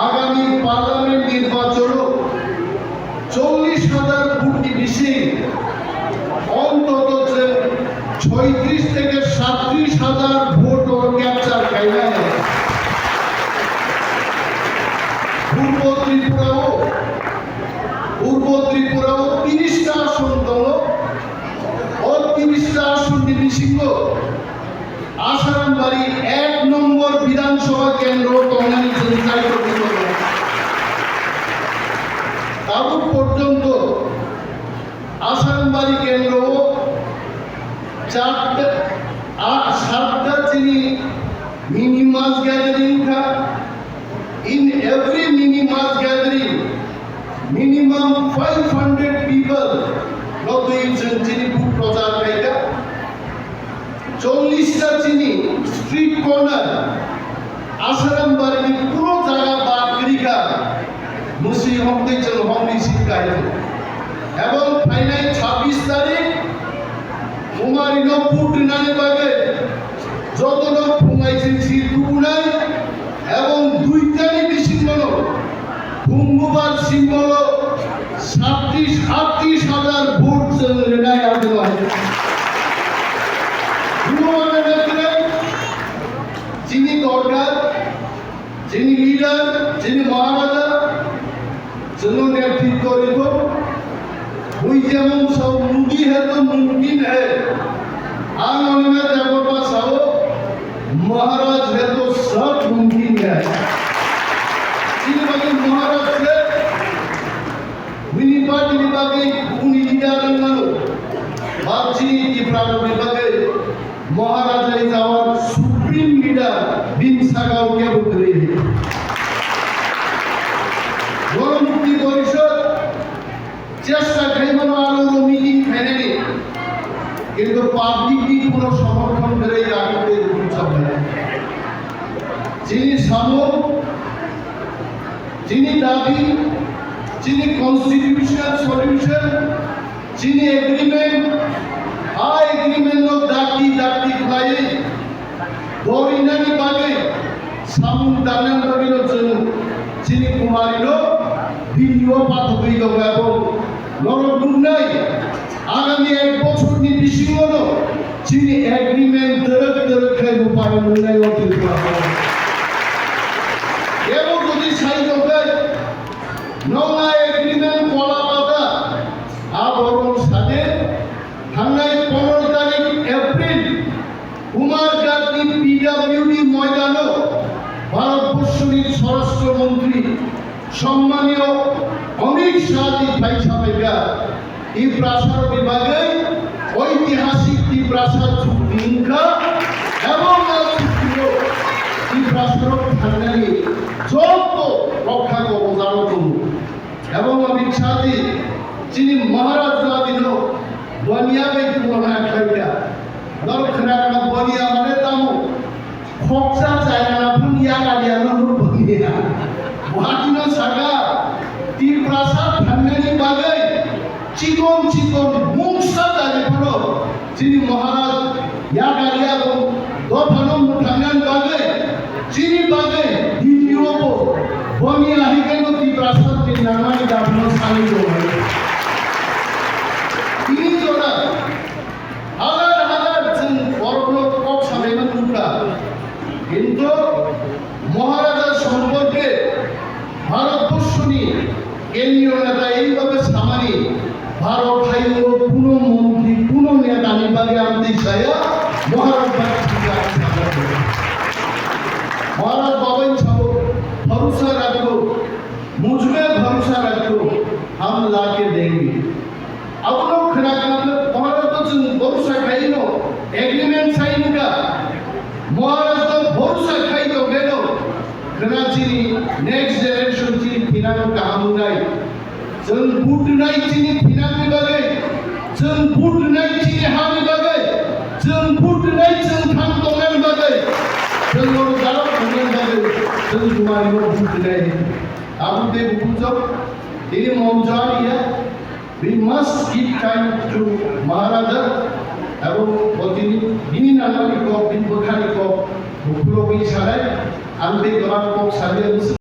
আগামী পার্লামেন্ট নির্বাচন 40,000 ভোট বেশি অন্তত 36 থেকে 37,000 ভোট ক্যাপচার খাইলে পূর্ব ত্রিপুরাও 30টা আসন দল ও 30টা আসন নির্বিশিঙ্গ আসারামবাড়ি 1 নম্বর বিধানসভা কেন্দ্র তঙ্গানি সঞ্চালিত তাবুক পর্যন্ত আসারামবাড়ি কেন্দ্র 7টা চিনি মিনি মাস গ্যাদারিং था in every mini mass gathering minimum 500 people চিনি বুক প্রচার কাইটা 40টা চিনি স্ট্রিট কর্নার আসারামবাড়ির পুরো জায়গা বাগরিকা মুসি হমতে চল হমনি শিকায় এবং ফাইনাল 26 তারিখ কুমারিন পুট নানে বাগে যত লোক ফুমাইছেন দুগুণায় এবং 2টারই বেশি মনো কুম্ভবার সিম্বল 37,000 ভোট রেনায় আদেও আছে যিনি দরকার যিনি লিডার যিনি মহারাজা যিনি নেতৃত্ব করিব ওই যেমন সব মুদি है तो मुमकिन है आने में देखो पास आओ महाराज है तो सब मुमकिन है इन बाकी महाराज से मिनी पार्टी विभागे उनी लिडर मानो बापची की प्राण विभागे महाराज is our supreme leader bin sagaw ke bukre গণমুক্তি পরিষদ চেষ্টা খাইমানো আলো মিটিং ফেলেনি কিন্তু পাবলিকই কোনো সমর্থন করে রাখতে উৎসাহ যিনি সামর যিনি দাবি যিনি কনস্টিটিউশনাল সলিউশন যিনি এগ্রিমেন্ট এগ্রিমেন্ট দাকি খাই দরিনানি বাগে সামুন দানান রবির জন্য যিনি কুমারিল ভিডিও পাঠকই এবং নরদুর্নাই আগামী 1 বছর নির্বিশিং হল যিনি এগ্রিমেন্ট দরখায় রূপায়ণ নাই অতিরিক্ত এবং যদি সাইজ হয় নয়া এগ্রিমেন্ট কলা পাতা আবরণ সাথে থানায় 15 তারিখ এপ্রিল কুমারঘাটি পিডব্লিউডি ময়দান ভারতবর্ষের স্বরাষ্ট্রমন্ত্রী সম্মানীয় অমিত শাহজি ভাই সাহেবরা এই প্রাসাদ বিভাগে ঐতিহাসিক এই প্রাসাদ চুক্তিঙ্কা এবং এই প্রাসাদ থানায় যত রক্ষা অবদান এবং অমিত শাহজি যিনি মহারাজ দিল বনিয়াবে তুলনা খাইয়া দরখানা বনিয়া মানে তামো খকসা জায়গা বুনিয়া গালিয়া নরু বনিয়া ওয়াকিনো সাগা তি প্রাসাদ থানানি বাগে চিকন মুংসা দালে পড়ো যিনি মহারাজ ইয়া গালিয়া দফানো থানান বাগে যিনি বাগে দ্বিতীয় বনিয়া হিকেনো তি প্রাসাদ তি নামানি দাবনো সালি হয় তিনি জোড়া হাজার বড় কক সামেমান মুখা কিন্তু মহারাজার সম্পর্কে ভারতবর্ষ নিয়ে কেন্দ্রীয় নেতা এইভাবে সামানি ভারত হাইল কোনো মন্ত্রী কোনো নেতা নিবাগে আনতে চায় মহারাজ মহারাজ বাবাই ছাড়ো ভরসা রাখো मुझमें भरोसा रखो हम ला के देंगे अब लोग खड़ा करना महाराज तो भरोसा खाई लो एग्रीमेंट साइन का महाराज तो भरोसा खाई लो गेलो कराची नेक्स्ट जनरेशन ची फिनान का हमगाई जन बूट नहीं चीनी फिनान में बगे जन बूट नहीं चीनी हामी बगे जन बूट नहीं जन थाम तोंगन बगे जन लोग दारो तोंगन बगे जन तुम्हारी लोग बूट नहीं अब दे बुझो ये मौजूदा we must give time to Maharaja এবং প্রতিদিন দিন নানানিক দিন বখানিক ভুলো বিছাড়ায় आं बे गोबां কক सारनो